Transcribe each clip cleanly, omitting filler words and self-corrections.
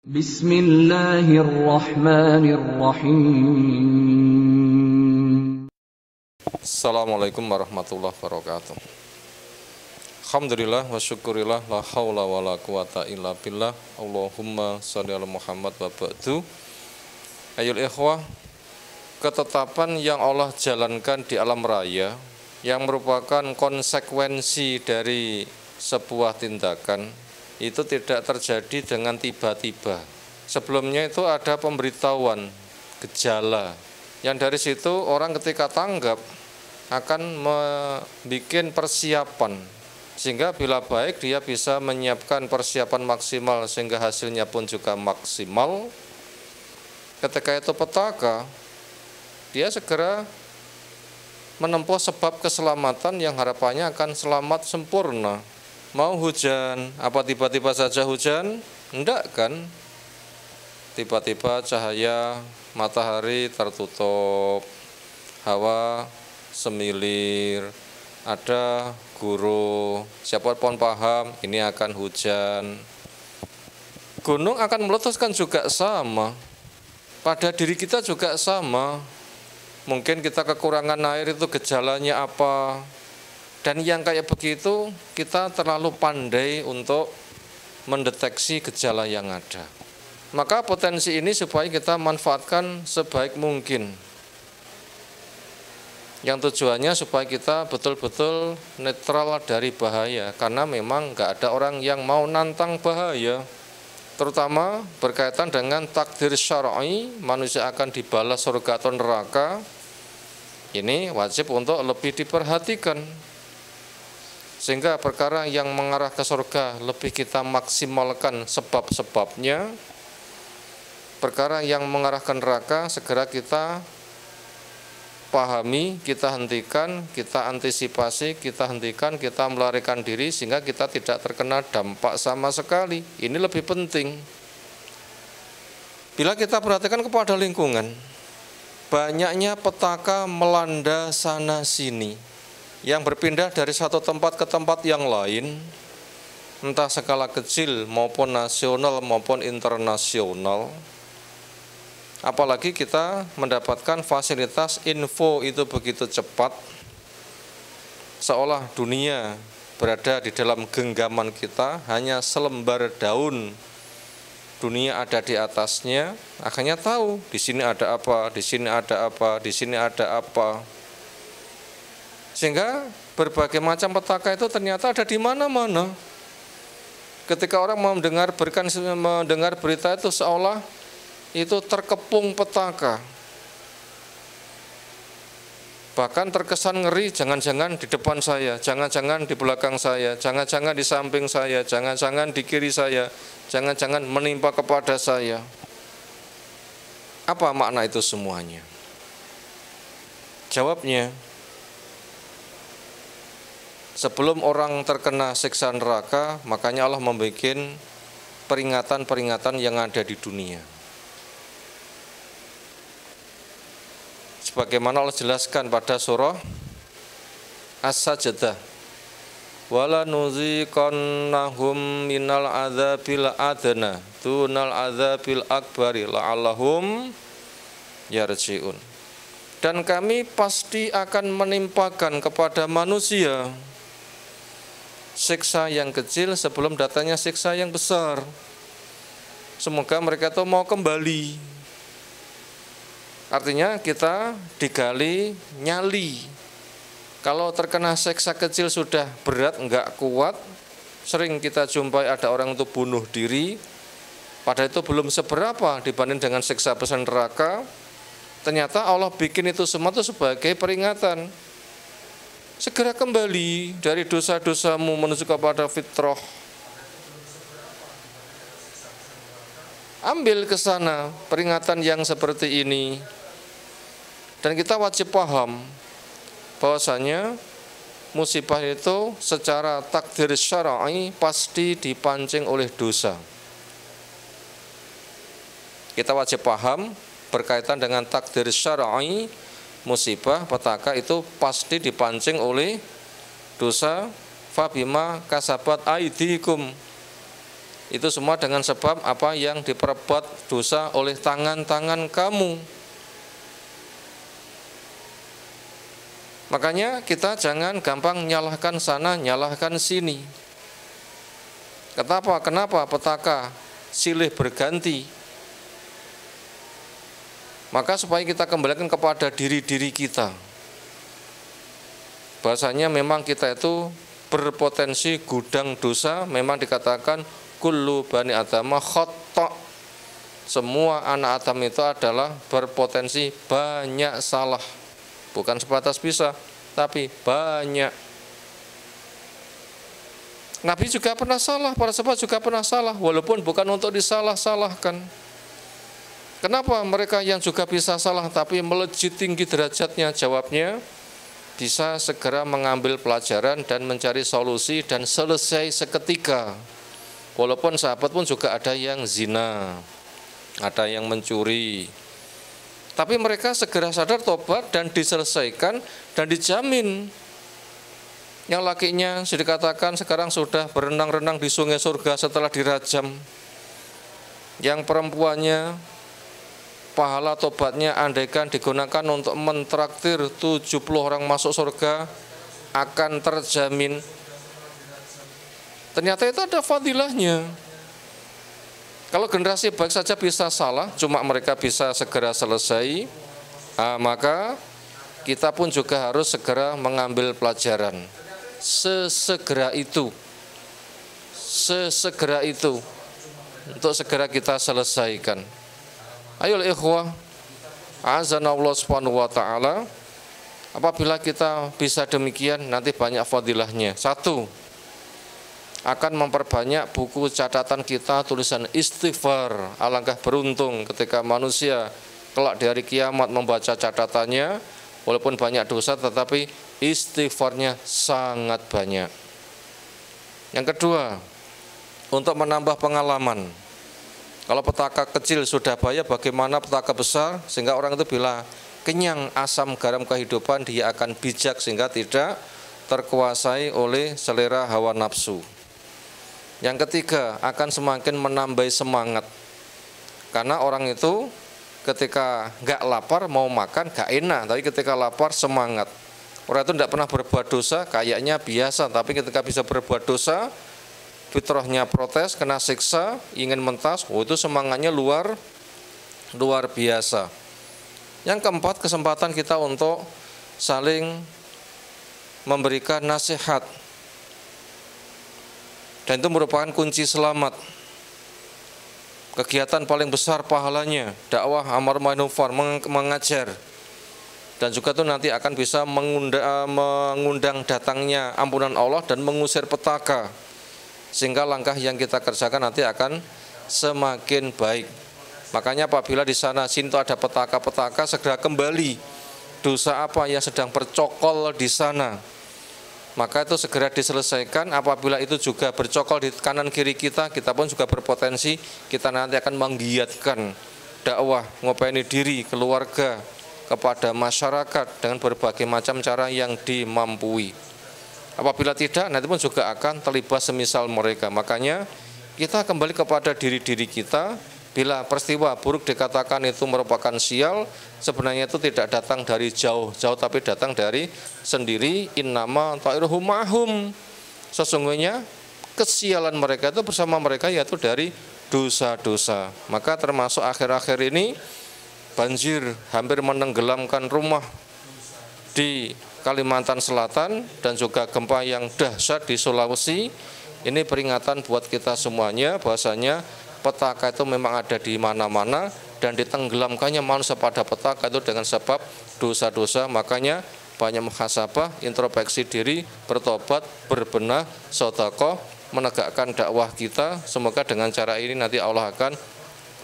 Bismillahirrahmanirrahim. Assalamualaikum warahmatullahi wabarakatuh. Alhamdulillah wa syukurillah la haula wa la quwata illa billah. Allahumma sholli ala Muhammad wa ba'du. Ayul ikhwah, ketetapan yang Allah jalankan di alam raya yang merupakan konsekuensi dari sebuah tindakan itu tidak terjadi dengan tiba-tiba. Sebelumnya itu ada pemberitahuan, gejala, yang dari situ orang ketika tanggap akan membuat persiapan, sehingga bila baik dia bisa menyiapkan persiapan maksimal sehingga hasilnya pun juga maksimal. Ketika itu petaka, dia segera menempuh sebab keselamatan yang harapannya akan selamat sempurna. Mau hujan, apa tiba-tiba saja hujan? Enggak kan? Tiba-tiba cahaya matahari tertutup, hawa semilir, ada guru, siapapun paham ini akan hujan. Gunung akan meletuskan juga sama, pada diri kita juga sama. Mungkin kita kekurangan air itu gejalanya apa, dan yang kayak begitu kita terlalu pandai untuk mendeteksi gejala yang ada. Maka potensi ini supaya kita manfaatkan sebaik mungkin, yang tujuannya supaya kita betul-betul netral dari bahaya, karena memang nggak ada orang yang mau nantang bahaya, terutama berkaitan dengan takdir syar'i, manusia akan dibalas surga atau neraka. Ini wajib untuk lebih diperhatikan, sehingga perkara yang mengarah ke surga lebih kita maksimalkan sebab-sebabnya. Perkara yang mengarah ke neraka segera kita pahami, kita hentikan, kita antisipasi, kita hentikan, kita melarikan diri sehingga kita tidak terkena dampak sama sekali. Ini lebih penting. Bila kita perhatikan kepada lingkungan, banyaknya petaka melanda sana sini yang berpindah dari satu tempat ke tempat yang lain, entah skala kecil maupun nasional maupun internasional. Apalagi kita mendapatkan fasilitas info itu begitu cepat, seolah dunia berada di dalam genggaman kita, hanya selembar daun dunia ada di atasnya. Akhirnya tahu di sini ada apa, di sini ada apa, di sini ada apa. Sehingga berbagai macam petaka itu ternyata ada di mana-mana. Ketika orang mendengar berita itu seolah itu terkepung petaka. Bahkan terkesan ngeri, jangan-jangan di depan saya, jangan-jangan di belakang saya, jangan-jangan di samping saya, jangan-jangan di kiri saya, jangan-jangan menimpa kepada saya. Apa makna itu semuanya? Jawabnya, sebelum orang terkena siksa neraka, makanya Allah membuat peringatan-peringatan yang ada di dunia. Sebagaimana Allah jelaskan pada surah As-Sajdah, wala nuziqannahum minal adzabil adna dunal adzabil akbari la'allahum yarji'un. Dan kami pasti akan menimpakan kepada manusia siksa yang kecil sebelum datangnya siksa yang besar. Semoga mereka itu mau kembali. Artinya kita digali nyali. Kalau terkena siksa kecil sudah berat, enggak kuat. Sering kita jumpai ada orang itu bunuh diri, padahal itu belum seberapa dibanding dengan siksa besar neraka. Ternyata Allah bikin itu semua itu sebagai peringatan. Segera kembali dari dosa-dosamu menuju kepada fitrah. Ambil ke sana peringatan yang seperti ini. Dan kita wajib paham bahwasanya musibah itu secara takdir syar'i pasti dipancing oleh dosa. Kita wajib paham berkaitan dengan takdir syar'i, musibah, petaka itu pasti dipancing oleh dosa. Fabima kasabat aidikum, Itu semua dengan sebab apa yang diperbuat dosa oleh tangan-tangan kamu. Makanya kita jangan gampang nyalahkan sana, nyalahkan sini. Kenapa petaka silih berganti? Maka supaya kita kembalikan kepada diri-diri kita. Bahasanya memang kita itu berpotensi gudang dosa, memang dikatakan kullu bani adama khata'. Semua anak Adam itu adalah berpotensi banyak salah. Bukan sebatas bisa, tapi banyak. Nabi juga pernah salah, para sahabat juga pernah salah, walaupun bukan untuk disalah-salahkan. Kenapa mereka yang juga bisa salah tapi melejit tinggi derajatnya? Jawabnya, bisa segera mengambil pelajaran dan mencari solusi dan selesai seketika. Walaupun sahabat pun juga ada yang zina, ada yang mencuri, tapi mereka segera sadar, tobat, dan diselesaikan, dan dijamin. Yang lakinya sudah dikatakan sekarang sudah berenang-renang di sungai surga setelah dirajam. Yang perempuannya pahala tobatnya andaikan digunakan untuk mentraktir 70 orang masuk surga akan terjamin. Ternyata itu ada fadilahnya. Kalau generasi baik saja bisa salah, cuma mereka bisa segera selesai, maka kita pun juga harus segera mengambil pelajaran. Sesegera itu untuk segera kita selesaikan. Ayo ikhwah, azanallahu subhanahu wa ta'ala. Apabila kita bisa demikian, nanti banyak fadilahnya. Satu, akan memperbanyak buku catatan kita tulisan istighfar. Alangkah beruntung ketika manusia kelak di hari kiamat membaca catatannya, walaupun banyak dosa tetapi istighfarnya sangat banyak. Yang kedua, untuk menambah pengalaman. Kalau petaka kecil sudah bahaya, bagaimana petaka besar? Sehingga orang itu bila kenyang asam garam kehidupan, dia akan bijak sehingga tidak terkuasai oleh selera hawa nafsu. Yang ketiga, akan semakin menambah semangat. Karena orang itu ketika nggak lapar mau makan nggak enak, tapi ketika lapar semangat. Orang itu tidak pernah berbuat dosa, kayaknya biasa, tapi ketika bisa berbuat dosa, fitrahnya protes, kena siksa, ingin mentas, itu semangatnya luar biasa. Yang keempat, kesempatan kita untuk saling memberikan nasihat. Dan itu merupakan kunci selamat. Kegiatan paling besar pahalanya, dakwah amar ma'ruf nahi munkar, mengajar. Dan juga itu nanti akan bisa mengundang datangnya ampunan Allah dan mengusir petaka. Sehingga langkah yang kita kerjakan nanti akan semakin baik. Makanya apabila di sana sini ada petaka-petaka, segera kembali. Dosa apa yang sedang bercokol di sana, maka itu segera diselesaikan. Apabila itu juga bercokol di kanan kiri kita, kita pun juga berpotensi kita nanti akan menggiatkan dakwah, ngopeni diri, keluarga, kepada masyarakat dengan berbagai macam cara yang dimampui. Apabila tidak, nanti pun juga akan terlibat semisal mereka. Makanya kita kembali kepada diri-diri kita. Bila peristiwa buruk dikatakan itu merupakan sial, sebenarnya itu tidak datang dari jauh-jauh, tapi datang dari sendiri. Innama ta'iruhum ma'hum. Sesungguhnya kesialan mereka itu bersama mereka, yaitu dari dosa-dosa. Maka termasuk akhir-akhir ini banjir hampir menenggelamkan rumah di Kalimantan Selatan dan juga gempa yang dahsyat di Sulawesi. Ini peringatan buat kita semuanya bahwasanya petaka itu memang ada di mana-mana dan ditenggelamkannya manusia pada petaka itu dengan sebab dosa-dosa. Makanya banyak muhasabah, introspeksi diri, bertobat, berbenah, sedekah, menegakkan dakwah kita. Semoga dengan cara ini nanti Allah akan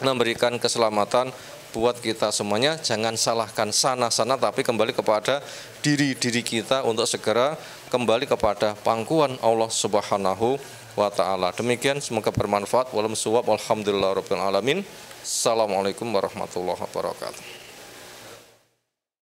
memberikan keselamatan buat kita semuanya. Jangan salahkan sana-sana, tapi kembali kepada diri-diri kita untuk segera kembali kepada pangkuan Allah Subhanahu wa ta'ala. Demikian, semoga bermanfaat. Walam suwab, walhamdulillah rabbil alamin. Assalamualaikum warahmatullahi wabarakatuh.